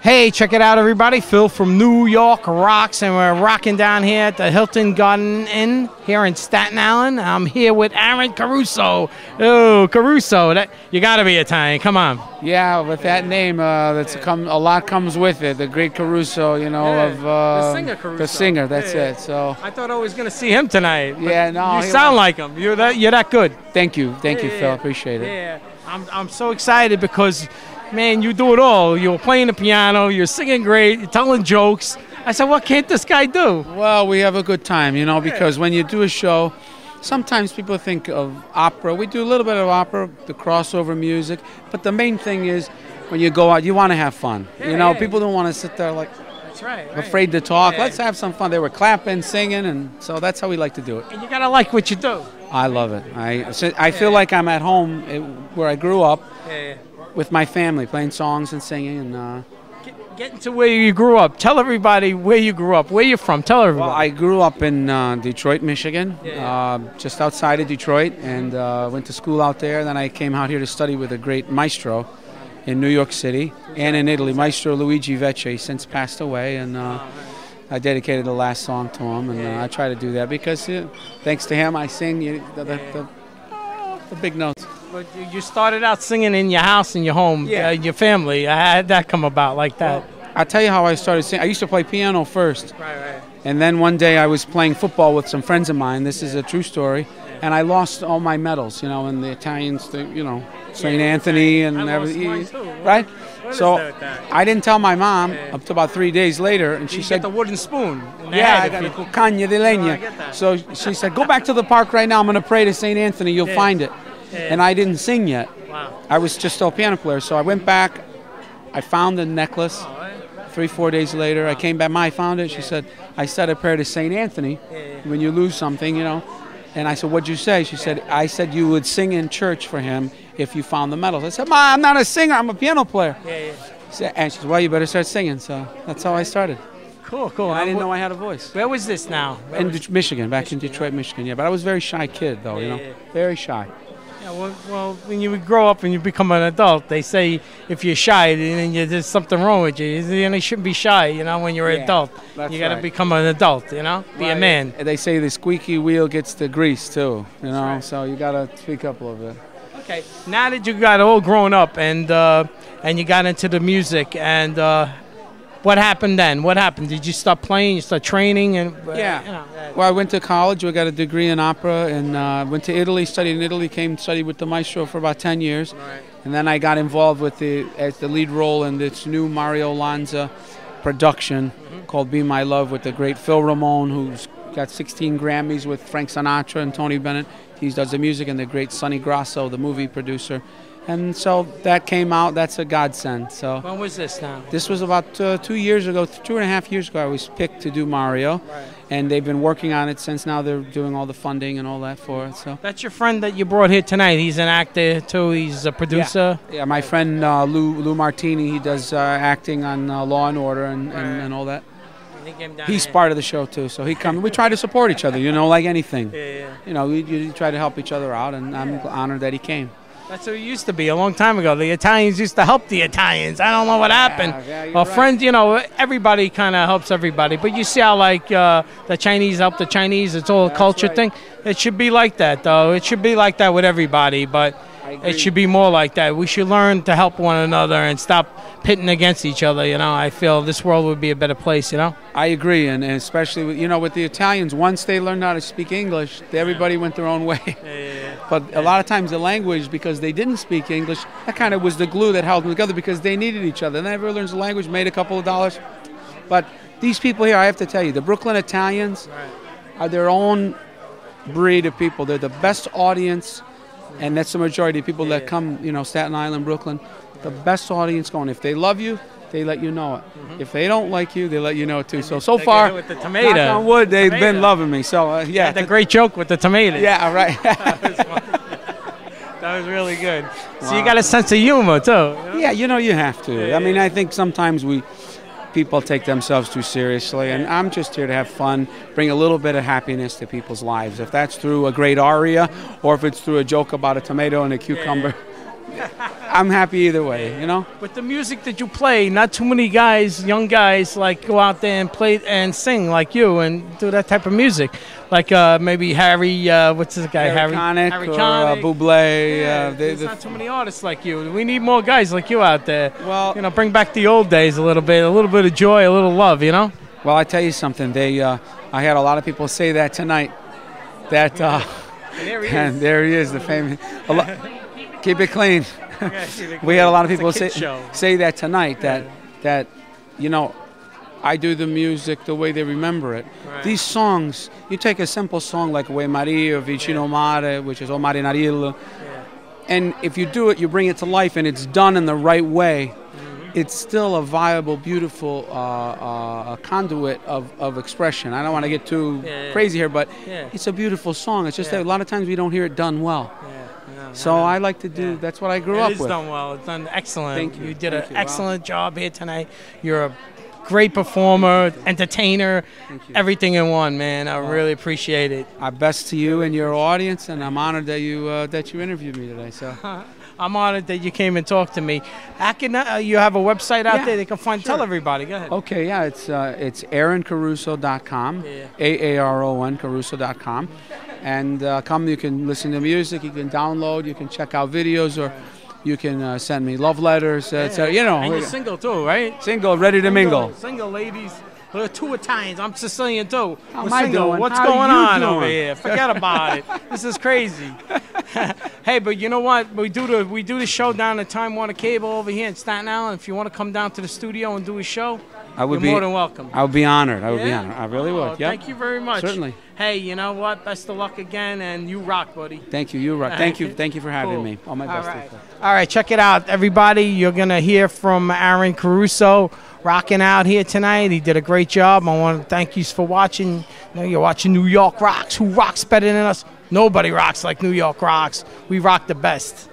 Hey, check it out, everybody. Phil from New York rocks, and we're rocking down here at the Hilton Garen Inn here in Staten Island. I'm here with Aaron Caruso. Oh, Caruso, you got to be Italian. Come on. Yeah, with that name, a lot comes with it. The great Caruso, the singer Caruso. The singer, that's it. So I thought I was going to see him tonight. Yeah, no, you sound like him. You're that good. Thank you, Phil. Appreciate it. Yeah, I'm so excited because, man, you do it all. You're playing the piano, you're singing great, you're telling jokes. I said, what can't this guy do? Well, we have a good time, because when you do a show, sometimes people think of opera. We do a little bit of opera, the crossover music, but the main thing is when you go out, you want to have fun. People don't want to sit there like afraid to talk. Let's have some fun. They were clapping, singing, and so that's how we like to do it. And you got to like what you do. I love it. I feel like I'm at home where I grew up. With my family, playing songs and singing, and getting to where you grew up. Tell everybody where you grew up, where you're from. Tell everybody. Well, I grew up in Detroit, Michigan, just outside of Detroit, and went to school out there. Then I came out here to study with a great maestro in New York City and in Italy, Maestro Luigi Vecchi, since passed away, and I dedicated the last song to him, and I try to do that because thanks to him, I sing the big notes. But you started out singing in your house, in your home, your family. How did that come about like that? Well, I'll tell you how I started singing. I used to play piano first. Right. And then one day I was playing football with some friends of mine. This is a true story. And I lost all my medals, and the Italians, St. Anthony and everything. Right? So I didn't tell my mom up to about 3 days later. And she said, the wooden spoon. I got a cagna di legna. So she said, go back to the park right now. I'm going to pray to St. Anthony. You'll find it. And I didn't sing yet. Wow. I was just still a piano player. So I went back. I found the necklace. 3-4 days later, I came back. I found it. She said, I said a prayer to St. Anthony when you lose something, And I said, what'd you say? She said, I said you would sing in church for him if you found the medals. I said, Ma, I'm not a singer. I'm a piano player. And she said, well, you better start singing. So that's how I started. Cool. I didn't know I had a voice. Where was this now? In Michigan, back in Detroit, Michigan. Yeah, but I was a very shy kid, though, Very shy. Yeah, well, when you grow up and you become an adult, they say if you're shy, then there's something wrong with you. You shouldn't be shy, when you're an adult. You got to become an adult, Be a man. They say the squeaky wheel gets the grease, too, So you got to speak up a little bit. Okay, now that you got all grown up and you got into the music, and what happened then? What happened? Did you start playing? You start training? Well, I went to college. I got a degree in opera, and went to Italy, studied in Italy, studied with the maestro for about 10 years. Right. And then I got involved as the lead role in this new Mario Lanza production called Be My Love with the great Phil Ramone, who's got 16 Grammys with Frank Sinatra and Tony Bennett. He does the music, and the great Sonny Grasso, the movie producer. And so that came out. That's a godsend. So when was this now? This was about 2 years ago, 2.5 years ago. I was picked to do Mario, and they've been working on it since. Now they're doing all the funding and all that for it. So that's your friend that you brought here tonight. He's an actor too. He's a producer. Yeah, my friend Lou Martini. He does acting on Law and Order and all that. He's part of the show too, so he comes. We try to support each other, like anything. We try to help each other out, and I'm honored that he came. That's what it used to be a long time ago. The Italians used to help the Italians. I don't know what happened. Well, friends, everybody kind of helps everybody. But you see how, the Chinese help the Chinese. It's all a culture thing. It should be like that, though. It should be like that with everybody. But it should be more like that. We should learn to help one another and stop pitting against each other. I feel this world would be a better place. I agree, and especially with the Italians. Once they learned how to speak English, everybody went their own way. But a lot of times the language, because they didn't speak English, that kind of was the glue that held them together because they needed each other. And then everyone learns the language, made a couple of dollars. But these people here, I have to tell you, the Brooklyn Italians are their own breed of people. They're the best audience, and that's the majority of people that come, Staten Island, Brooklyn. The best audience going. If they love you, they let you know it. If they don't like you, they let you know it too. So far, with the tomato. Knock on wood, they've been loving me. So the great joke with the tomato. Yeah, right. That was really good. So you got a sense of humor too. Yeah, you have to. I mean, I think sometimes people take themselves too seriously, and I'm just here to have fun, bring a little bit of happiness to people's lives. If that's through a great aria, or if it's through a joke about a tomato and a cucumber. I'm happy either way, you know. With the music that you play, not too many guys, young guys, like go out there and play and sing like you and do that type of music. Like maybe Harry, what's this guy? Harry Connick or Bublé. Yeah, there's not too many artists like you. We need more guys like you out there. Well, you know, bring back the old days a little bit of joy, a little love, you know. Well, I tell you something. I had a lot of people say that tonight. That and there he is, the famous. Keep it clean. We had a lot of people say that tonight. That you know, I do the music the way they remember it. Right. These songs, you take a simple song like "We Maria" or "Vicino Mare," which is "O Mare Narillo," and if you do it, you bring it to life, and it's done in the right way. It's still a viable, beautiful conduit of expression. I don't want to get too crazy here, but it's a beautiful song. It's just that a lot of times we don't hear it done well. So I like to do. That's what I grew up with. It is done well. It's done excellent. Thank you. You did an excellent job here tonight. You're a great performer, entertainer, everything in one, man. I really appreciate it. Our best to you and your audience, and I'm honored that you interviewed me today. So. I'm honored that you came and talked to me. You have a website out there they can find. Sure. Tell everybody. Go ahead. Okay, yeah, it's aaroncaruso.com, AARON Caruso.com, and come. You can listen to music. You can download. You can check out videos, or you can send me love letters. You know, and you're single too, right? Single, ready to mingle. Single ladies. There are 2 Italians. I'm Sicilian too. How am I doing? What's How going on doing? over here? Forget about it. This is crazy. Hey, but you know what? We do the show down at Time Warner Cable over here in Staten Island. If you want to come down to the studio and do a show, you're more than welcome. I would be honored. I would be honored. I really would. Yeah. Thank you very much. Certainly. Hey, you know what? Best of luck again, and you rock, buddy. Thank you. You rock. Thank you for having me. All my best. All right, check it out, everybody. You're gonna hear from Aaron Caurso. Rocking out here tonight. He did a great job. I want to thank you for watching. You know, you're watching New York Rocks. Who rocks better than us? Nobody rocks like New York Rocks. We rock the best.